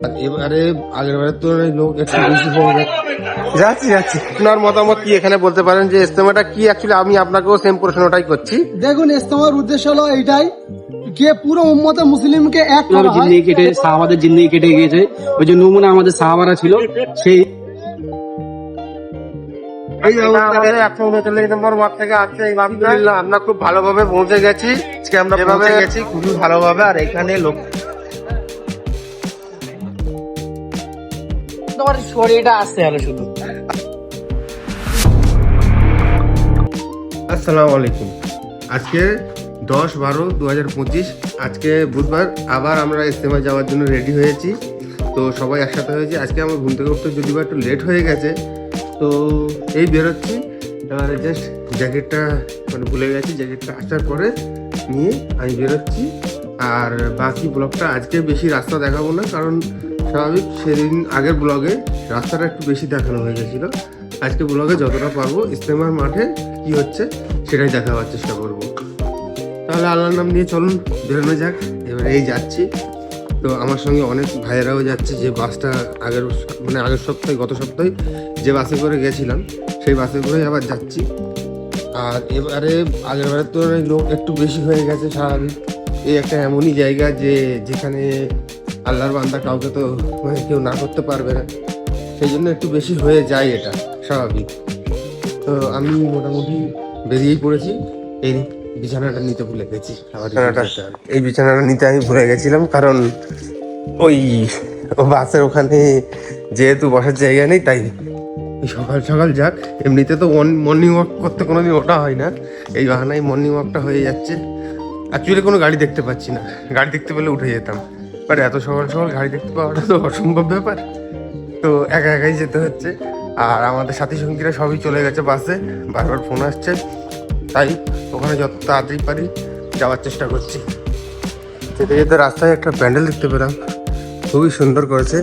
এবারে আগের বারের তুলনায় লোক একটু বেশি হয়ে গেছে। যাচ্ছি আপনার মতামত কি এখানে বলতে পারেন যে ইজতেমাটা কি? অ্যাকচুয়ালি আমি আপনাকেও সেম প্রশ্নটাই করছি। দেখুন, ইজতেমার উদ্দেশ্য হলো এইটাই যে পুরো উম্মতে মুসলিমকে এক করা হয়। জিন্দেগি কেটে সাহাবাদের জিন্দেগি কেটে গিয়েছে, ওই যে নমুনা আমাদের সাহাবারা ছিল সেই আমরা খুব ভালোভাবে পৌঁছে গেছি। আজকে আমরা পৌঁছে গেছি খুবই ভালোভাবে। আর এখানে লোক তোমার শরীরটা আসতে হলো শুধু। আসসালামু আলাইকুম। আজকে 10-12-2025, আজকে বুধবার। আবার আমরা ইজতেমায় যাওয়ার জন্য রেডি হয়েছি। তো সবাই একসাথে হয়েছি। আজকে আমার ঘুম থেকে উঠতে যদি বা একটু লেট হয়ে গেছে, তো এই বেরোচ্ছি। এবারে জাস্ট জ্যাকেটটা ভুলে গেছি, জ্যাকেটটা আসার পরে নিয়ে আমি বেরোচ্ছি। আর বাকি ব্লগটা আজকে বেশি রাস্তা দেখাবো না, কারণ স্বাভাবিক সেদিন আগের ব্লগে রাস্তাটা একটু বেশি দেখানো হয়ে গেছিলো। আজকে ব্লগে যতটা পারবো ইজতেমার মাঠে কি হচ্ছে সেটাই দেখাবার চেষ্টা করবো। তাহলে আল্লাহর নাম নিয়ে চলুন বেরোনো যাক। এবারে এই যাচ্ছি। তো আমার সঙ্গে অনেক ভাইয়েরাও যাচ্ছে। যে বাসটা আগের সপ্তাহে গত সপ্তাহে যে বাসে করে গেছিলাম সেই বাসে করেই আবার যাচ্ছি। আর এবারে আগের বারের তুলনায় লোক একটু বেশি হয়ে গেছে, স্বাভাবিক। এই একটা এমনই জায়গা যেখানে আল্লাহর বান্দা কাউকে তো কেউ না করতে পারবে না, সেই জন্য একটু বেশি হয়ে যায়, এটা স্বাভাবিক। তো আমি মোটামুটি বেরিয়েই পড়েছি। এই বিছানাটা নিতে ভুলে গেছি। এই বিছানাটা নিতে আমি ভুলে গেছিলাম, কারণ ওই বাসের ওখানে যেহেতু বসার জায়গা নেই, তাই সকাল সকাল যাক। এমনিতে তো মর্নিং ওয়াক করতে কোনোদিন ওঠা হয় না, এই বাহানায় মর্নিং ওয়াকটা হয়ে যাচ্ছে। অ্যাকচুয়ালি কোনো গাড়ি দেখতে পাচ্ছি না, গাড়ি দেখতে পেলে উঠে যেতাম, বাট এত সকাল সকাল গাড়ি দেখতে পাওয়াটা তো অসম্ভব ব্যাপার। তো একা একাই যেতে হচ্ছে। আর আমাদের সাথী সঙ্গীরা সবই চলে গেছে বাসে, বারবার ফোন আসছে, তাই ওখানে যত তাড়াতাড়ি পারি যাওয়ার চেষ্টা করছি। যেতে যেতে রাস্তায় একটা প্যান্ডেল দেখতে পেলাম, খুবই সুন্দর করেছে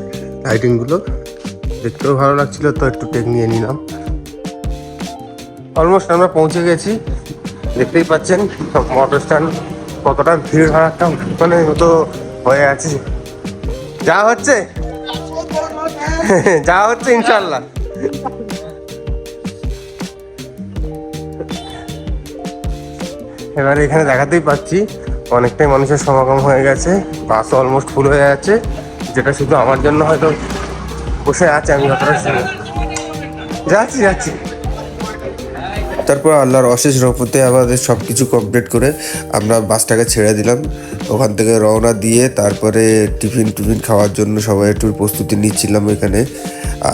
লাইটিংগুলো, দেখতেও ভালো লাগছিল, তো একটু টেক নিয়ে নিলাম। অলমোস্ট আমরা পৌঁছে গেছি। দেখতেই পাচ্ছেন মোটর স্ট্যান্ড কতটা ভিড় ভাড়াটা মতো হয়ে আছে। যা হচ্ছে ইনশাল্লাহ। এবারে এখানে দেখাতেই পাচ্ছি অনেকটাই মানুষের সমাগম হয়ে গেছে। বাস অলমোস্ট ফুল হয়ে যাচ্ছে, যেটা শুধু আমার জন্য হয়তো বসে আছে। আমি যতটা যাচ্ছি। তারপর আল্লাহর অশেষ রহমতে আমাদের সব কিছু কমপ্লিট করে আমরা বাসটাকে ছেড়ে দিলাম। ওখান থেকে রওনা দিয়ে তারপরে টিফিন খাওয়ার জন্য সবাই একটু প্রস্তুতি নিচ্ছিলাম এখানে।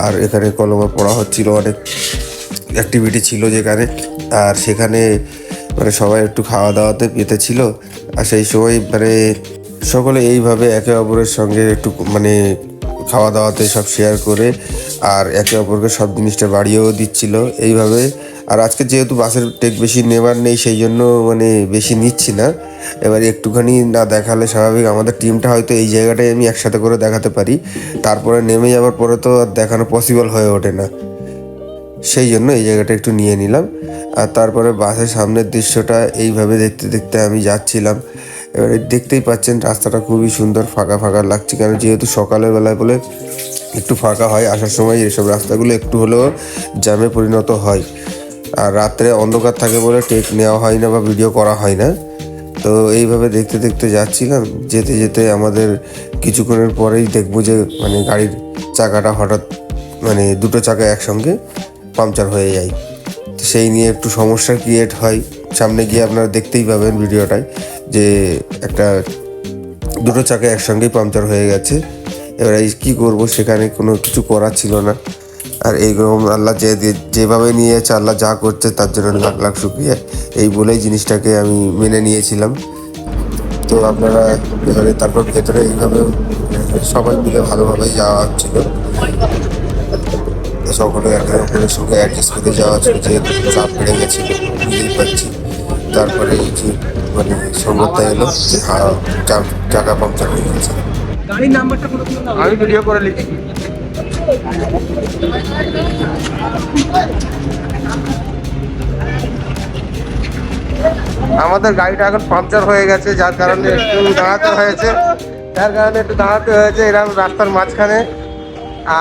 আর এখানে কলমা পড়া হচ্ছিল, অনেক অ্যাক্টিভিটি ছিল যেখানে। আর সেখানে সবাই একটু খাওয়া দাওয়াতে পেতেছিল। আর সেই সময় সকলে এইভাবে একে অপরের সঙ্গে একটু খাওয়া দাওয়াতে সব শেয়ার করে আর একে অপরকে সব জিনিসটা বাড়িয়েও দিচ্ছিল এইভাবে। আর আজকে যেহেতু বাসের টেক বেশি নেবার নেই, সেই জন্য বেশি নিচ্ছি না। এবারে একটুখানি না দেখালে স্বাভাবিক আমাদের টিমটা হয়তো এই জায়গাটায় আমি একসাথে করে দেখাতে পারি, তারপরে নেমে যাওয়ার পরে তো আর দেখানো পসিবল হয়ে ওঠে না, সেই জন্য এই জায়গাটা একটু নিয়ে নিলাম। আর তারপরে বাসের সামনের দৃশ্যটা এইভাবে দেখতে দেখতে আমি যাচ্ছিলাম। এবারে দেখতেই পাচ্ছেন রাস্তাটা খুবই সুন্দর, ফাঁকা লাগছে, কারণ যেহেতু সকালের বেলায় বলে একটু ফাঁকা হয়। আসার সময় এসব রাস্তাগুলো একটু হলেও জ্যামে পরিণত হয়। আর রাত্রে অন্ধকার থাকে বলে টেক নেওয়া হয় না বা ভিডিও করা হয় না। তো এইভাবে দেখতে দেখতে যাচ্ছিলাম। যেতে যেতে আমাদের কিছুক্ষণের পরেই দেখবো যে গাড়ির চাকাটা হঠাৎ দুটো চাকা একসঙ্গে পাংচার হয়ে যায়। তো সেই নিয়ে একটু সমস্যা ক্রিয়েট হয়। সামনে গিয়ে আপনারা দেখতেই পাবেন ভিডিওটায় যে দুটো চাকা একসঙ্গেই পাংচার হয়ে গেছে। এবার কী করবো, সেখানে কোনো কিছু করার ছিল না। আর এইরকম আল্লাহ যেভাবে নিয়ে যাচ্ছে, আল্লাহ যা করছে তার জন্য লাখ লাখ শুকরিয়া, এই বলেই জিনিসটাকে আমি মেনে নিয়েছিলাম। তো আপনারা এবারে তারপর ভেতরে এইভাবে সবাই মিলে ভালোভাবেই যাওয়া হচ্ছিল। সকলে একে অপরের সঙ্গে অ্যাডজাস্ট করে যাওয়া হচ্ছিল, যেহেতু চাপ বেড়ে গেছিল বুঝতেই পারছি। তারপরে এই যে সংবাদটা এলো যে চাকা পাংচার হয়ে গেছে। গাড়ির নাম্বারটা আমি ভিডিও করে লিখি। আমাদের গাড়িটা এখন পাংচার হয়ে গেছে, যার কারণে একটু দাঁড়াতে হয়েছে। যার কারণে একটু দাঁড়াতে হয়েছে এরকম রাস্তার মাঝখানে।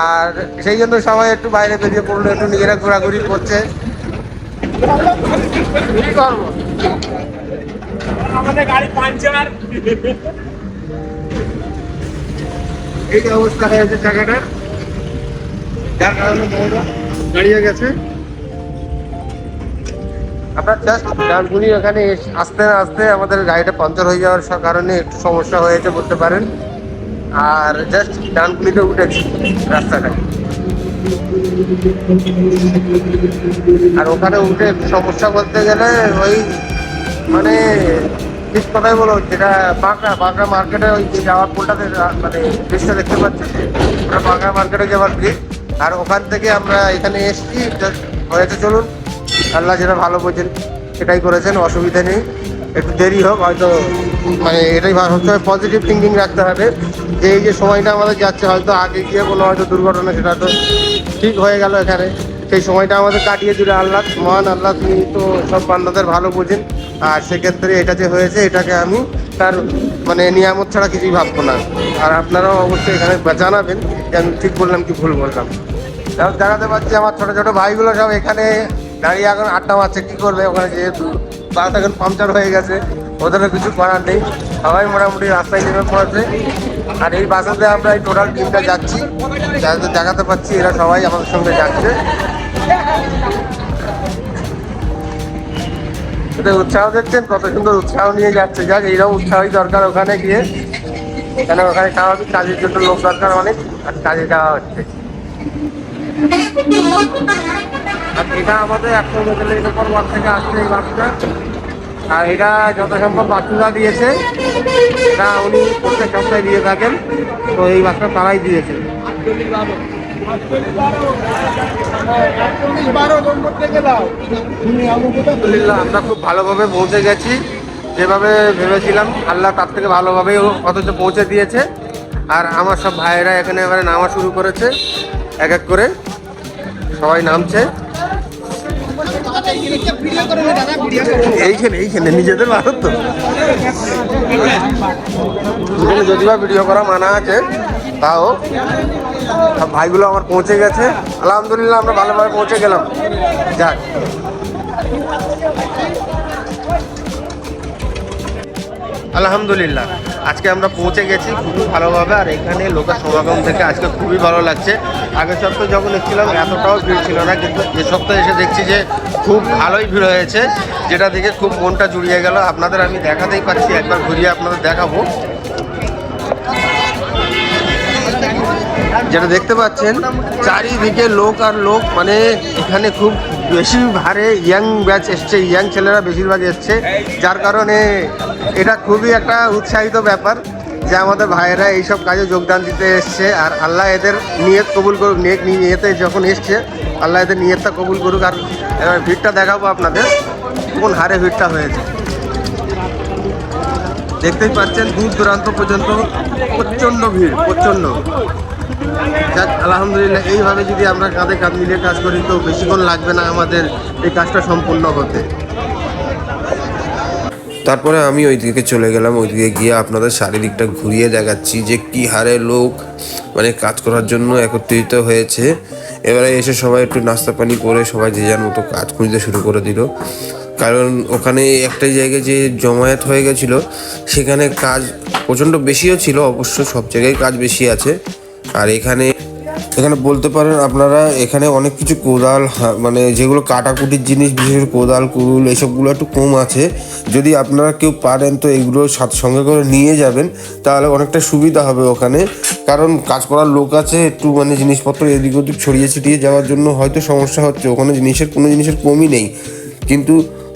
আর সেই জন্য সবাই একটু বাইরে বেরিয়ে পড়লো, একটু নিজেরা ঘোরাঘুরি করছে। কি করবো, আমাদের গাড়ি পাঞ্চার। এই যে অবস্থা হয়েছে জায়গাটার, যার কারণে দাঁড়িয়ে গেছে। আপনার জাস্ট ডানকুনি ওখানে আসতে আসতে আমাদের গাড়িটা পাঞ্চার হয়ে যাওয়ার কারণে একটু সমস্যা হয়েছে বলতে পারেন। আর জাস্ট ডানকুনিতে উঠেছি রাস্তাটায়, আর ওখানে উঠে একটু সমস্যা বলতে গেলে ওই মানে ঠিক কথাই বলো, যেটা বাঁকড়া মার্কেটে ওই যে যাওয়ার পোলটাতে মানে ব্রিজটা দেখতে পাচ্ছি, ওটা বাঁকড়া মার্কেটে যাওয়ার ব্রিজ। আর ওখান থেকে আমরা এখানে এসছি, হয়েছে চলুন, আল্লাহ যেটা ভালো বোঝেন সেটাই করেছেন, অসুবিধা নেই। একটু দেরি হোক হয়তো, মানে এটাই হচ্ছে পজিটিভ থিঙ্কিং রাখতে হবে যে এই যে সময়টা আমাদের যাচ্ছে, হয়তো আগে গিয়ে কোনো হয়তো দুর্ঘটনা সেটা তো ঠিক হয়ে গেল এখানে, সেই সময়টা আমাদের কাটিয়ে দিলে আল্লাহ, মহান আল্লাহ, তিনি তো সব বান্দাদের ভালো বোঝেন। আর সেক্ষেত্রে এটা যে হয়েছে এটাকে আমি তার মানে নিয়ামত ছাড়া কিছুই ভাববো না। আর আপনারাও অবশ্যই এখানে জানাবেন যে আমি ঠিক বললাম কি ভুল বললাম। তাহলে দেখাতে পাচ্ছি আমার ছোটো ছোটো ভাইগুলো সব এখানে দাঁড়িয়ে এখন আড্ডা মারছে, কী করবে ওখানে, যেহেতু বাস এখন পাংচার হয়ে গেছে, ওদেরও কিছু করার নেই, সবাই মোটামুটি রাস্তায় নেমে পড়েছে। আর এই বাসেতে আমরা এই টোটাল টিমটা যাচ্ছি, যাদের দেখাতে পাচ্ছি এরা সবাই আমাদের সঙ্গে যাচ্ছে। এদের উৎসাহ দেখছেন, কত সুন্দর উৎসাহ নিয়ে যাচ্ছে। যাক, এইরকম উৎসাহই দরকার ওখানে গিয়ে, কেন ওখানে স্বাভাবিক কাজের জন্য লোক দরকার অনেক, আর কাজে যাওয়া হচ্ছে। আর এটা আমাদের 100 কিলোমিটার পর থেকে আসছে এই বাসটা। আর এটা যত সম্ভব বাচ্চুদা দিয়েছে, এটা উনি প্রত্যেক সপ্তাহে দিয়ে থাকেন, তো এই বাসটা তারাই দিয়েছে। আলহামদুলিল্লাহ আমরা খুব ভালোভাবে পৌঁছে গেছি, যেভাবে ভেবেছিলাম আল্লাহ তার থেকে ভালোভাবেই অথচ পৌঁছে দিয়েছে। আর আমার সব ভাইয়েরা এখানে এবারে নামা শুরু করেছে, এক এক করে সবাই নামছে। এইখানে নিজেদের ভারত তো যদি বা ভিডিও করা মানা আছে, তাও সব ভাইগুলো আমার পৌঁছে গেছে। আলহামদুলিল্লাহ আমরা ভালোভাবে পৌঁছে গেলাম। যাক, আলহামদুলিল্লাহ আজকে আমরা পৌঁছে গেছি খুবই ভালোভাবে। আর এখানে লোকের সমাগম থেকে আজকে খুবই ভালো লাগছে। আগের সপ্তাহে যখন এসেছিলাম এতটাও ভিড় ছিল না, কিন্তু এ সপ্তাহে এসে দেখছি যে খুব ভালোই ভিড় হয়েছে, যেটা দেখে খুব মনটা জুড়িয়ে গেল। আপনাদের আমি দেখাতেই পাচ্ছি, একবার ঘুরিয়ে আপনাদের দেখাবো। যেটা দেখতে পাচ্ছেন চারিদিকে লোক আর লোক, মানে এখানে খুব বেশি হারে ইয়াং ব্যাচ এসছে, ইয়াং ছেলেরা বেশিরভাগ এসছে, যার কারণে এটা খুবই একটা উৎসাহিত ব্যাপার যে আমাদের ভাইয়েরা এইসব কাজে যোগদান দিতে এসছে। আর আল্লাহ এদের নিয়ত কবুল করুক, নিয়তে যখন এসছে আল্লাহ এদের নিয়তটা কবুল করুক। আর এবার ভিড়টা দেখাবো আপনাদের, কোন হারে ভিড়টা হয়েছে দেখতেই পাচ্ছেন, দূর দূরান্ত পর্যন্ত প্রচণ্ড ভিড়, প্রচণ্ড। যাক, আলহামদুলিল্লাহ এইভাবে যদি আমরা কাঁধে কাঁধ মিলিয়ে কাজ করি তো বেশিক্ষণ লাগবে না আমাদের এই কাজটা সম্পূর্ণ হতে। তারপরে আমি ওইদিকে চলে গেলাম, ওইদিকে গিয়ে আপনাদের চারিদিকটা ঘুরিয়ে দেখাচ্ছি যে কী হারে লোক মানে কাজ করার জন্য একত্রিত হয়েছে। এবারে এসে সবাই একটু নাস্তা পানি করে সবাই যে যার মতো কাজ খুঁজতে শুরু করে দিল। কারণ ওখানে একটাই জায়গায় যে জমায়েত হয়ে গেছিলো, সেখানে কাজ প্রচণ্ড বেশিও ছিল, অবশ্য সব জায়গায় কাজ বেশি আছে। আর এখানে বলতে পারেন আপনারা, এখানে অনেক কিছু কোদাল, মানে যেগুলো কাটাকুটির জিনিস, বিশেষ করে কোদাল, কুড়ুল, এইসবগুলো একটু কম আছে। যদি আপনারা কেউ পারেন তো এগুলো সঙ্গে করে নিয়ে যাবেন, তাহলে অনেকটা সুবিধা হবে ওখানে। কারণ কাজ করার লোক আছে, একটু মানে জিনিসপত্র এদিক ওদিক ছড়িয়ে ছিটিয়ে যাওয়ার জন্য হয়তো সমস্যা হচ্ছে। ওখানে কোনো জিনিসের কমই নেই, কিন্তু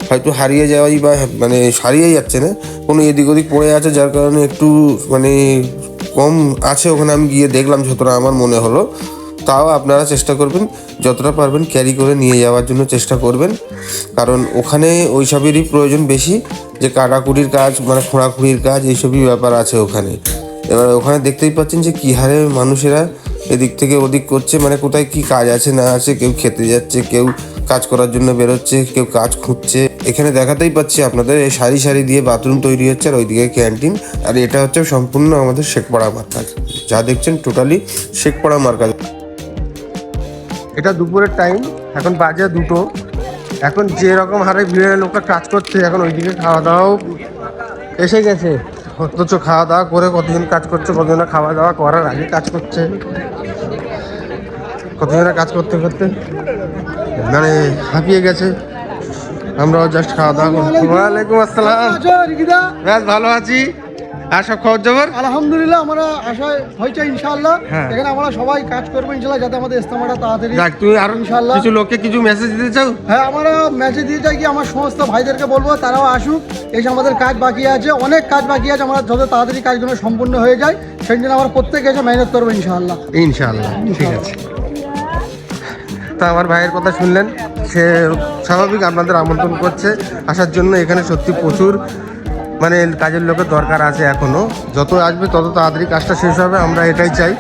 হয়তো হারিয়ে যাওয়াই বা মানে হারিয়েই যাচ্ছে না, কোনো এদিক ওদিক পড়ে আছে, যার কারণে একটু মানে কম আছে ওখানে। আমি গিয়ে দেখলাম যতটা আমার মনে হলো। তাও আপনারা চেষ্টা করবেন যতটা পারবেন ক্যারি করে নিয়ে যাওয়ার জন্য চেষ্টা করবেন, কারণ ওখানে ওইসবেরই প্রয়োজন বেশি, যে কাটাকুটির কাজ, মানে খোঁড়াখুড়ির কাজ, এইসবই ব্যাপার আছে ওখানে। এবার ওখানে দেখতেই পাচ্ছেন যে কী হারে মানুষেরা এদিক থেকে ওদিক করছে, মানে কোথায় কি কাজ আছে না আছে, কেউ খেতে যাচ্ছে, কেউ কাজ করার জন্য বেরোচ্ছে, কেউ কাজ খুঁজছে। এখানে দেখাতেই পাচ্ছি আপনাদের এই সারি সারি দিয়ে বাথরুম তৈরি হচ্ছে, আর ওইদিকে ক্যান্টিন, আর এটা হচ্ছে সম্পূর্ণ আমাদের শেখপাড়া মার্কাজ। যা দেখছেন টোটালি শেখপাড়া মার্কাজ। এটা দুপুরের টাইম, এখন বাজে 2টো। এখন যে রকম হারে ভিড়ের লোকটা কাজ করছে, এখন ওইদিকে খাওয়া দাওয়াও এসে গেছে। অথচ খাওয়া দাওয়া করে কতজন কাজ করছে, কতজনা খাওয়া দাওয়া করার আগে কাজ করছে, কতজনা কাজ করতে করতে মানে হাঁপিয়ে গেছে। আমরাও জাস্ট খাওয়া দাওয়া করছি। ওয়ালাইকুম আসসালাম। আচ্ছা, রিকিদা? বেশ ভালো আছি। আর সব খবর জবর? আলহামদুলিল্লাহ, আমরা আশায় হয়েছে ইনশাআল্লাহ। হ্যাঁ। এখানে আমরা সবাই কাজ করবো ইনশাআল্লাহ, যাতে আমাদের ইস্তেমাটা তাড়াতাড়ি। যাক, তুমি আর ইনশাআল্লাহ। কিছু লোককে কিছু মেসেজ দিতে চাও? হ্যাঁ, আমরা মেসেজ দিয়ে চাই কি আমার সমস্ত ভাইদেরকে বলবো তারাও আসুক। এসে আমাদের কাজ বাকি আছে, অনেক কাজ বাকি আছে, আমরা যত তাড়াতাড়ি কাজগুলো সম্পূর্ণ হয়ে যায় সেই জন্য আমরা প্রত্যেকে এসে মেহনত করবো ইনশাআল্লাহ। ইনশাআল্লাহ, ঠিক আছে। তা আমার ভাইয়ের কথা শুনলেন, সে স্বাভাবিক আপনাদের আমন্ত্রণ করছে আসার জন্য। এখানে সত্যি প্রচুর মানে কাজের লোকের দরকার আছে এখনও। যত আসবে তত তাড়াতাড়ি কাজটা শেষ হবে, আমরা এটাই চাই,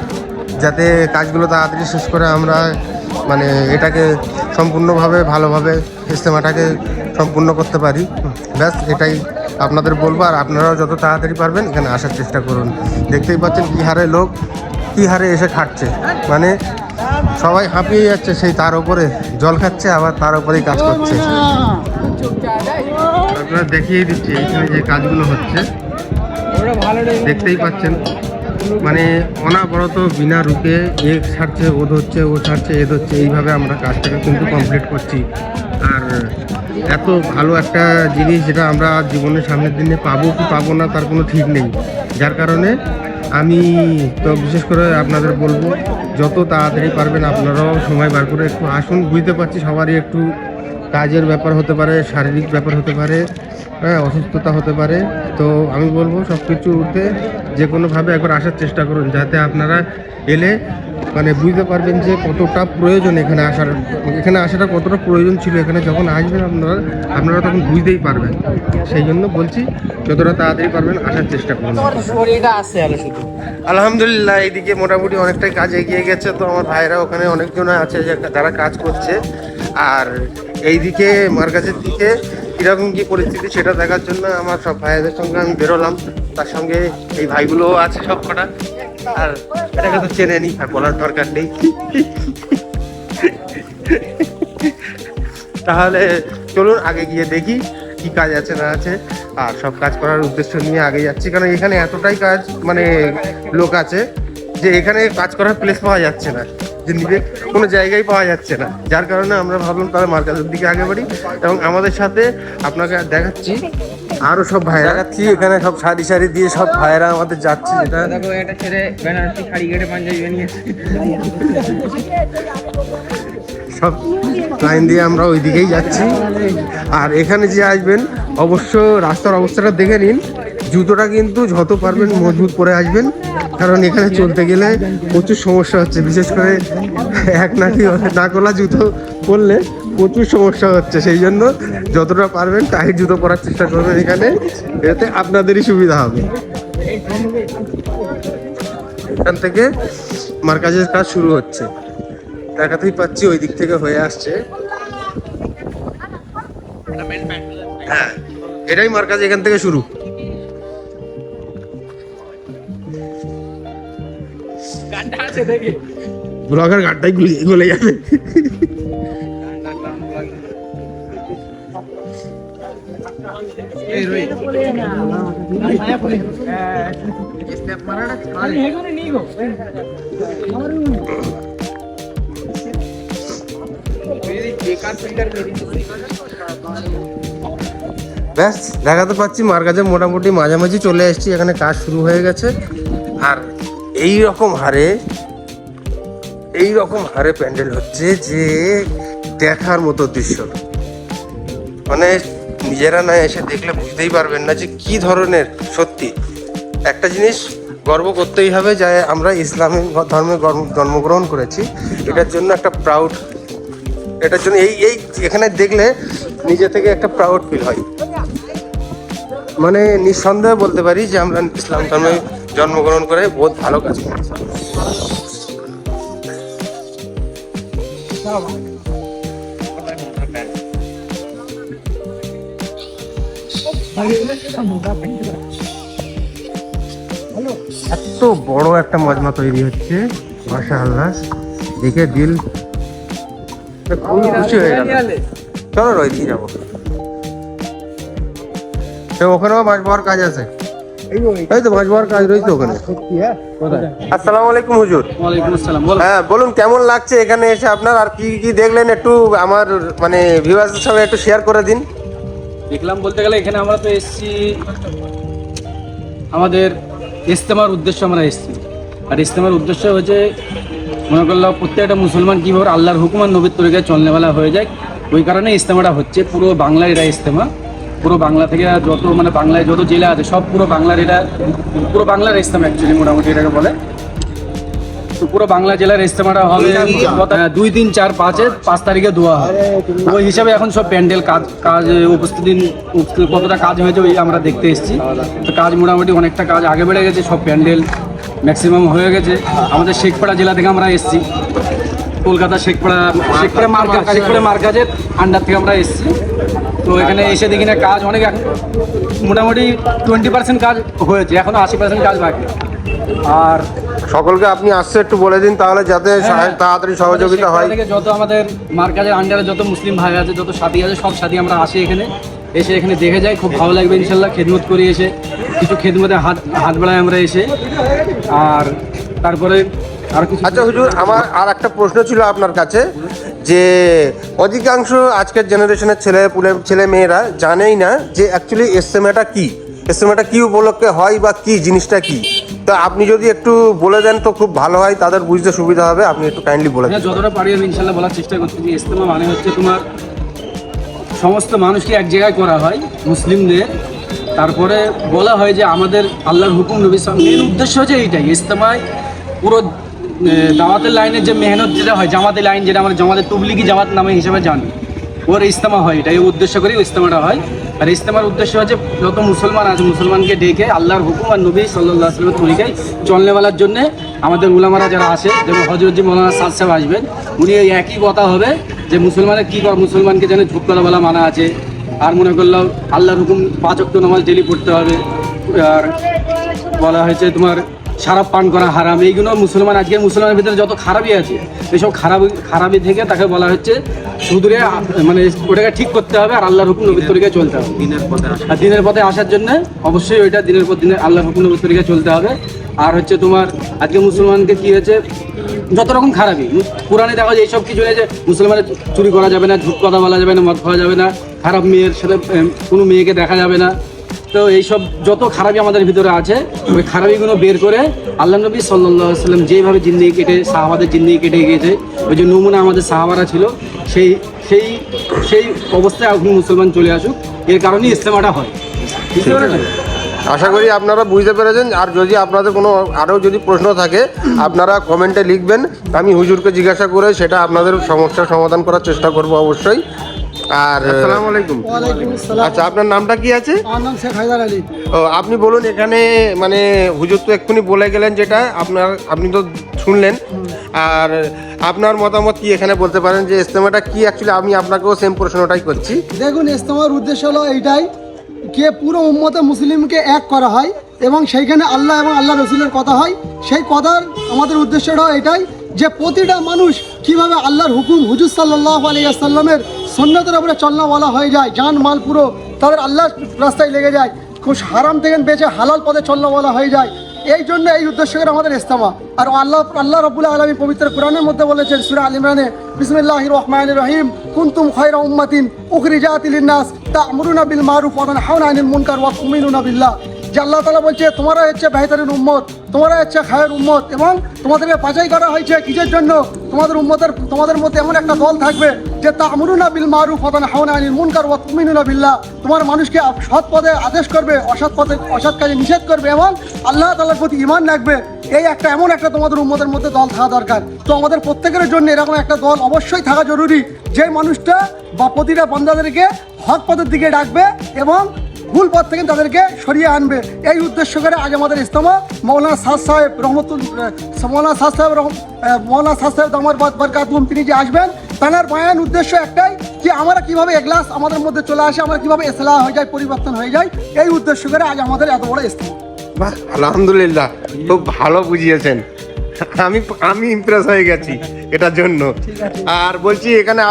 যাতে কাজগুলো তাড়াতাড়ি শেষ করে আমরা মানে এটাকে সম্পূর্ণভাবে ভালোভাবে ইজতেমাটাকে সম্পূর্ণ করতে পারি। ব্যাস এটাই আপনাদের বলবো। আর আপনারাও যত তাড়াতাড়ি পারবেন এখানে আসার চেষ্টা করুন। দেখতেই পাচ্ছেন কী হারে লোক কী হারে এসে খাটছে, মানে সবাই হাঁপিয়ে যাচ্ছে, সেই তার উপরে জল খাচ্ছে, আবার তার উপরেই কাজ করছে। আপনারা দেখিয়ে দিচ্ছি এখানে যে কাজগুলো হচ্ছে, দেখতেই পাচ্ছেন মানে অনাবরত বিনা রুকে এ ছাড়ছে, ও ধরছে, ও ছাড়ছে, এ ধরছে, এইভাবে আমরা কাজটাকে কিন্তু কমপ্লিট করছি। আর এত ভালো একটা জিনিস যেটা আমরা জীবনের সামনের দিনে পাবো কি পাবো না তার কোনো ঠিক নেই। যার কারণে আমি তো বিশেষ করে আপনাদের বলবো যত তাড়াতাড়ি পারবেন আপনারাও সময় বার করে একটু আসুন। বুঝতে পারছি সবারই একটু কাজের ব্যাপার হতে পারে, শারীরিক ব্যাপার হতে পারে, হ্যাঁ, অসুস্থতা হতে পারে। তো আমি বলবো সব কিছু উঠে যে কোনোভাবে একবার আসার চেষ্টা করুন, যাতে আপনারা এলে মানে বুঝতে পারবেন যে কতটা প্রয়োজন এখানে আসার, এখানে আসাটা কতটা প্রয়োজন ছিল। এখানে যখন আসবেন আপনারা তখন বুঝতেই পারবেন। সেই জন্য বলছি যতটা তাড়াতাড়ি পারবেন আসার চেষ্টা করুন। আলহামদুলিল্লাহ, এইদিকে মোটামুটি অনেকটাই কাজ এগিয়ে গেছে। তো আমার ভাইরা ওখানে অনেকজন আছে যারা কাজ করছে। আর এইদিকে মার্কাজের দিকে কীরকম কী পরিস্থিতি সেটা দেখার জন্য আমার সব ভাইদের সঙ্গে আমি বেরোলাম। তার সঙ্গে এই ভাইগুলোও আছে সব কটা। আর এটাকে তো চেনে নি, আর বলার দরকার নেই। তাহলে চলুন আগে গিয়ে দেখি কি কাজ আছে না আছে। আর সব কাজ করার উদ্দেশ্য নিয়ে আগে যাচ্ছি, কারণ এখানে এতটাই কাজ মানে লোক আছে যে এখানে কাজ করার প্লেস পাওয়া যাচ্ছে না, যে নিবে কোনো জায়গায় পাওয়া যাচ্ছে না। যার কারণে আমরা ভাবলাম তাহলে মার্কেটের দিকে আগে বাড়ি। এবং আমাদের সাথে আপনাকে দেখাচ্ছি আরও সব ভাইরা দেখাচ্ছি, এখানে সব সারি সারি দিয়ে সব ভাইরা আমাদের যাচ্ছে। যেটা দেখো একটা ছেলে বেনারসি শাড়ি কেটে পাঞ্জাবি বানিয়েছে। সব লাইন দিয়ে আমরা ওই দিকেই যাচ্ছি। আর এখানে যে আসবেন অবশ্য রাস্তার অবস্থাটা দেখে নিন, জুতোটা কিন্তু যত পারবেন মজবুত করে আসবেন, কারণ এখানে চলতে গেলে প্রচুর সমস্যা হচ্ছে। বিশেষ করে এক নাকলা জুতো পরলে প্রচুর সমস্যা হচ্ছে। সেই জন্য যতটা পারবেন টাইট জুতো পরার চেষ্টা করবেন এখানে, এতে আপনাদেরই সুবিধা হবে। এখান থেকে মার্কাজের কাজ শুরু হচ্ছে, দেখাতেই পাচ্ছি ওই দিক থেকে হয়ে আসছে। হ্যাঁ, এটাই মার্কাজ, এখান থেকে শুরু। ব্লগের গাড়টাই গলে যাবে। ব্যাস দেখাতে পাচ্ছি মার্কাজে মোটামুটি মাঝামাঝি চলে এসেছি, এখানে কাজ শুরু হয়ে গেছে। আর এই রকম হারে প্যান্ডেল হচ্ছে যে দেখার মতো দৃশ্য, মানে নিজেরা না এসে দেখলে বুঝতেই পারবেন না যে কি ধরনের। সত্যি একটা জিনিস গর্ব করতেই হবে যে আমরা ইসলামিক ধর্মে জন্মগ্রহণ করেছি, এটার জন্য একটা প্রাউড, এটার জন্য এই এখানে দেখলে নিজে থেকে একটা প্রাউড ফিল হয়। মানে নিঃসন্দেহে বলতে পারি যে আমরা ইসলাম ধর্মে জন্মগ্রহণ করে বহুত ভালো কাজ করেছি। এত বড় একটা মজমা তৈরি হচ্ছে, মাশাআল্লাহ, দেখে দিল খুব খুশি হয়ে গেল। চলো রোহিত কি যাবো, ওখানেও মাছ পাওয়ার কাজ আছে, এই তো মাছ পাওয়ার কাজ রয়েছে ওখানে। আসসালামু আলাইকুম হুজুর। ওয়ালাইকুম আসসালাম। বলো। হ্যাঁ বলুন, কেমন লাগছে এখানে এসে আপনার, আর কি কি দেখলেন একটু আমার মানে ভিউয়ার্সদের সঙ্গে একটু শেয়ার করে দিন। দেখলাম বলতে গেলে এখানে আমরা তো এসেছি আমাদের ইজতেমার উদ্দেশ্যে আমরা এসেছি। আর ইজতেমার উদ্দেশ্য হচ্ছে মনে করলাম প্রত্যেকটা মুসলমান কীভাবে আল্লাহর হুকুম আর নবীর তরিকায় চলনেওয়ালা হয়ে যায়, ওই কারণে ইজতেমাটা হচ্ছে। পুরো বাংলার এটা ইজতেমা, পুরো বাংলা থেকে যত মানে বাংলায় যত জেলা আছে সব পুরো বাংলার এটা, পুরো বাংলার ইজতেমা অ্যাকচুয়ালি মোটামুটি এটাকে বলে। তো পুরো বাংলা জেলার ইজতেমাটা হবে 2, 3, 4, 5 তারিখে দোয়া হয়। ওই হিসাবে এখন সব প্যান্ডেল কাজ উপস্থিতি কতটা কাজ হয়েছে ওই আমরা দেখতে এসেছি। তো কাজ মোটামুটি অনেকটা কাজ আগে বেড়ে গেছে, সব প্যান্ডেল ম্যাক্সিমাম হয়ে গেছে। আমাদের শেখপাড়া জেলা থেকে আমরা এসেছি, কলকাতা শেখপাড়া মার্কাজের আন্ডার থেকে আমরা এসেছি। তো এখানে এসে দেখি না কাজ অনেক, এখন মোটামুটি 20% কাজ হয়েছে, এখনো 80% কাজ বাকি। আর সকলকে আপনি আসছে একটু বলে দিন তাহলে, যাতে তাড়াতাড়ি সহযোগিতা হয়। যত আমাদের মার্কাজের আন্ডারে যত মুসলিম ভাই আছে, যত সাথী আছে, সব সাথী আমরা আসি এখানে, এসে এখানে দেখে যাই, খুব ভালো লাগবে ইনশাল্লাহ। খেদমত করি এসে, কিছু খেদমতে হাত বাড়াই আমরা এসে। আর তারপরে আর কিছু। আচ্ছা হুজুর, আমার আর একটা প্রশ্ন ছিল আপনার কাছে, যে অধিকাংশ আজকের জেনারেশনের ছেলে মেয়েরা জানেই না যে অ্যাকচুয়ালি ইজতেমাটা কি, ইজতেমাটা কি উপলক্ষে হয় বা কি জিনিসটা কি। তো আপনি যদি একটু বলে দেন তো খুব ভালো হয়, তাদের বুঝতে সুবিধা হবে। আপনি একটু কাইন্ডলি বলে দিন। যতটা পারি আমি ইনশাল্লাহ বলার চেষ্টা করতেছি। ইজতেমা মানে হচ্ছে তোমার সমস্ত মানুষকে এক জায়গায় করা হয় মুসলিমদের, তারপরে বলা হয় যে আমাদের আল্লাহর হুকুম নবী মেন উদ্দেশ্য হচ্ছে এইটাই। ইজতেমায় পুরো জামাতের লাইনের যে মেহনত যেটা হয়, জামাতের লাইন যেটা আমরা জামাতের তবলিগি জামাত নামে হিসেবে জানি, ওর ইজতেমা হয়, এটাই উদ্দেশ্য করে ইজতেমাটা হয়। আর ইজতেমার উদ্দেশ্য হচ্ছে যত মুসলমান আছে মুসলমানকে ডেকে আল্লাহর হুকুম আর নবী সাল্লাল্লাহু আলাইহি ওয়াসাল্লামের তরিকায় চলনেওয়ালার জন্য আমাদের উলামারা যারা আসে, যেমন হযরত মৌলানা সাদ সাহেব আসবেন, উনি এই একই কথা হবে যে মুসলমানের কী করে, মুসলমানকে যেন ঝুঁক করা বলা মানা আছে। আর মনে করলাম আল্লাহর হুকুম 5 ওয়াক্ত নামাজ ডেলি পড়তে হবে। আর বলা হয়েছে তোমার শারাব পান করা হারাম। এইগুলো মুসলমান, আজকের মুসলমানের ভিতরে যত খারাপই আছে, এইসব খারাপি থেকে তাকে বলা হচ্ছে সুদূরে মানে ওটাকে ঠিক করতে হবে আর আল্লাহর হুকুম নবীর তরিকায় চলতে হবে। আর দিনের পথে আসার জন্য অবশ্যই ওইটা দিনের পর দিনে আল্লাহর হুকুম নবীর তরিকায় চলতে হবে। আর হচ্ছে তোমার আজকে মুসলমানকে কী হয়েছে, যত রকম খারাপি কোরআনে দেখা যায় এইসব কিছু যে মুসলমানের চুরি করা যাবে না, ঝুট কথা বলা যাবে না, মদ খাওয়া যাবে না, খারাপ মেয়ের সাথে কোনো মেয়েকে দেখা যাবে না। তো এইসব যত খারাপি আমাদের ভিতরে আছে, ওই খারাপিগুলো বের করে আল্লাহ নবী সাল্লাল্লাহু আলাইহি ওয়াসাল্লাম যেভাবে জিন্দেগি কেটে সাহাবাদের জিন্দেগি কেটে গিয়েছে, ওই যে নমুনা আমাদের সাহাবারা ছিল, সেই সেই সেই অবস্থায় এখন মুসলমান চলে আসুক, এর কারণেই ইজতেমাটা হয়। বুঝতে পেরেছেন? আশা করি আপনারা বুঝতে পেরেছেন। আর যদি আপনাদের কোনো আরও যদি প্রশ্ন থাকে আপনারা কমেন্টে লিখবেন, আমি হুজুরকে জিজ্ঞাসা করে সেটা আপনাদের সমস্যার সমাধান করার চেষ্টা করব অবশ্যই। আর আসসালামু আলাইকুম। ওয়ালাইকুম আসসালাম। আচ্ছা, আপনার নামটা কি আছে? আমার নাম শেখ হায়দার আলী। ও, আপনি বলুন এখানে মানে হুজুর তো এক্ষুনি বলে গেলেন যেটা আপনি তো শুনলেন, আর আপনার মতামত কি এখানে বলতে পারেন যে ইজতেমাটা কি অ্যাকচুয়ালি? আমি আপনাকেও সেম প্রশ্নটাই করছি। দেখুন, ইজতেমার উদ্দেশ্য হলো এইটাই, কে পুরো উম্মতে মুসলিমকে এক করা হয় এবং সেইখানে আল্লাহ এবং আল্লাহ রসুলের কথা হয়। সেই কথার আমাদের উদ্দেশ্যটা এটাই যে প্রতিটা মানুষ কিভাবে আল্লাহর হুকুম হুজুর সাল্লাল্লাহু আলাইহি ওয়াসাল্লামের সুন্নতের উপরে চলনাওয়ালা হয়ে যায়, জান মাল পুরো তাদের আল্লাহর রাস্তায় লেগে যায়, খুব হারাম থেকে বেঁচে হালাল পথে চলনাওয়ালা হয়ে যায়। এই জন্য এই উদ্দেশ্য করে আমাদের ইজতেমা। আর আল্লাহ রাব্বুল আলামিন পবিত্র কোরআনের মধ্যে বলেছেন সূরা আল ইমরানে, বিসমিল্লাহির রহমানির রহিম, কুনতুম খায়রা উম্মাতিন উখরিজাত লিন-নাস তা'মুরুনা বিল মারুফ ওয়া তানহাউনা আনিল মুনকার ওয়া তু'মিনুনা বিল্লাহ। যে আল্লাহ তাআলা বলছে তোমরা হচ্ছে বেহতরিন উম্মত, তোমরা হচ্ছে খায়ের উম্মত, এবং তোমাদেরকে বাছাই করা হয়েছে কিসের জন্য? তোমাদের মধ্যে এমন একটা দল থাকবে যে তা'মুরুনা বিল মারুফ ওয়া তানহাউনা আনিল মুনকার ওয়া তু'মিনুনা বিল্লাহ। তোমার মানুষকে সৎ পথে আদেশ করবে, অসৎ কাজে নিষেধ করবে এবং আল্লাহ তাআলার প্রতি ঈমান রাখবে। এই এমন একটা তোমাদের উম্মতের মধ্যে দল থাকা দরকার। তো আমাদের প্রত্যেকের জন্য এরকম একটা দল অবশ্যই থাকা জরুরি, যে মানুষটা বা প্রতিটা বান্দাদেরকে হক পথের দিকে ডাকবে এবং ভুল পথ থেকে তাদেরকে সরিয়ে আনবে। এই উদ্দেশ্য করে আজ আমাদের ইজতেমা। মৌলানা সাদ সাহেব দামাত বরকাতুহুম তিনি যে আসবেন, তাঁর বয়ান উদ্দেশ্য একটাই কি আমরা কিভাবে এগলাস আমাদের মধ্যে চলে আসে, আমরা কিভাবে ইসলাহ হয়ে যায়, পরিবর্তন হয়ে যায়, এই উদ্দেশ্য করে আজ আমাদের এত বড় ইস্তেমা। বাহ, আলহামদুলিল্লাহ, খুব ভালো বুঝিয়েছেন। আমি ইমপ্রেস হয়ে গেছি এটার জন্য। আর বলছি এখানে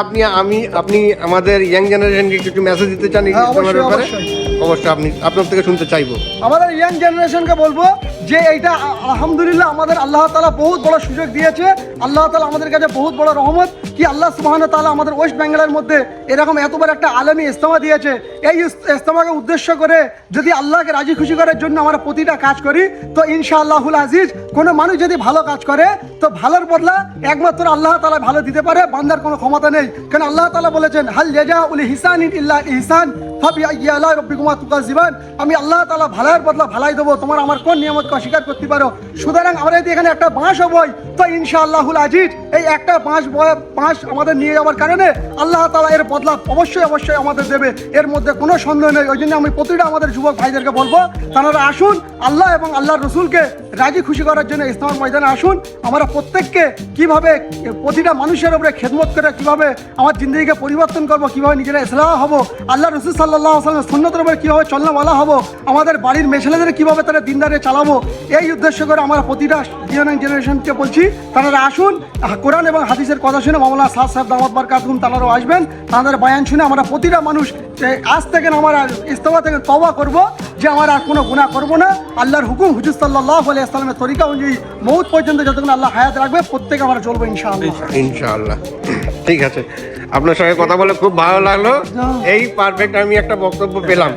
আপনি আমাদের ইয়াং জেনারেশনকে কিছু মেসেজ দিতে চান এই হ্যাঁ, ইজতেমার অবশ্যই, ব্যাপারে? অবশ্যই। অবশ্যই আপনার থেকে শুনতে চাইবো। আমাদের ইয়াং জেনারেশনকে বলবো যে এইটা আলহামদুলিল্লাহ আমাদের আল্লাহ তাআলা বহুত বড় সুযোগ দিয়েছে। আল্লাহ তাআলা আমাদের কাছে বহুত বড় রহমত কি আল্লাহ সুবহানাহু তাআলা আমাদের ওয়েস্ট বেঙ্গলের মধ্যে এরকম এত বড় একটা আলমী ইজতেমা দিয়েছে। এই ইজতেমাকে উদ্দেশ্য করে যদি আল্লাহকে রাজি খুশি করার জন্য আমরা প্রতিটা কাজ করি, তো ইনশাআল্লাহুল আজিজ কোনো মানুষ যদি ভালো কাজ করে তো ভালোর বদলা একমাত্র আল্লাহ তাআলা ভালো দিতে পারে, বান্দার কোনো ক্ষমতা নেই। কারণ আল্লাহ তাআলা বলেছেন হাল জাযাউল ইহসানি ইল্লা ইহসান ফাবিআইয়ি আলা রাব্বিকুমা তুকাজ্জিবান। আমি আল্লাহ তাআলা ভালোর বদলা ভালাই দেবো, তোমার আমার কোন নিয়ামতকে অস্বীকার করতে পারো। সুতরাং আমরা যদি এখানে একটা বাঁশও বই তো ইনশাআল্লাহুল আজিজ এই একটা বাঁশ আমাদের নিয়ে যাওয়ার কারণে আল্লাহ তাআলা এর বদলা অবশ্যই আমাদের দেবে, এর মধ্যে কোনো সন্দেহ নেই। ওই জন্য আমি প্রতিটা আমাদের যুবক ভাইদেরকে বলবো তারা আসুন আল্লাহ এবং আল্লাহর রসুলকে রাজি খুশি করার জন্য ইজতেমার ময়দানে আসুন। আমরা প্রত্যেককে কিভাবে প্রতিটা মানুষের উপরে খেদমত করে কিভাবে আমার জিন্দগিকে পরিবর্তন করবো, কিভাবে নিজেরা ইসলাহ হবো, আল্লাহ রসুল সাল্লাল্লাহু আলাইহি ওয়াসাল্লামের সুন্নতের উপরে কিভাবে চলনাওয়ালা হবো, আমাদের বাড়ির মেয়েছেলেদের কিভাবে তারা দিনদারে চালাবো, এই উদ্দেশ্য করে আমরা প্রতিটা ইয়াং জেনারেশনকে বলছি তারা আসুন, কোরআন এবং হাদিসের কথা শুনে মাওলানা সাদ সাহেব দাওয়াত বারকাতুহুম তারাও আসবেন, তাদের বয়ান শুনে আমরা প্রতিটা মানুষ আজ থেকে আমরা ইজতেমা থেকে তওবা করব যে আমরা আর কোনো গুনাহ করব না। আল্লাহর হুকুম হুজুর সাল্লাল্লাহু আলাইহি ওয়াসাল্লামের তরিকা অনুযায়ী মউত পর্যন্ত যতক্ষণ আল্লাহ হায়াত রাখবে প্রত্যেকে আমরা চলবো ইনশাআল্লাহ। ইনশাআল্লাহ, ঠিক আছে। আপনার সঙ্গে কথা বলে খুব ভালো লাগলো। এই পারফেক্ট আমি একটা বক্তব্য পেলাম।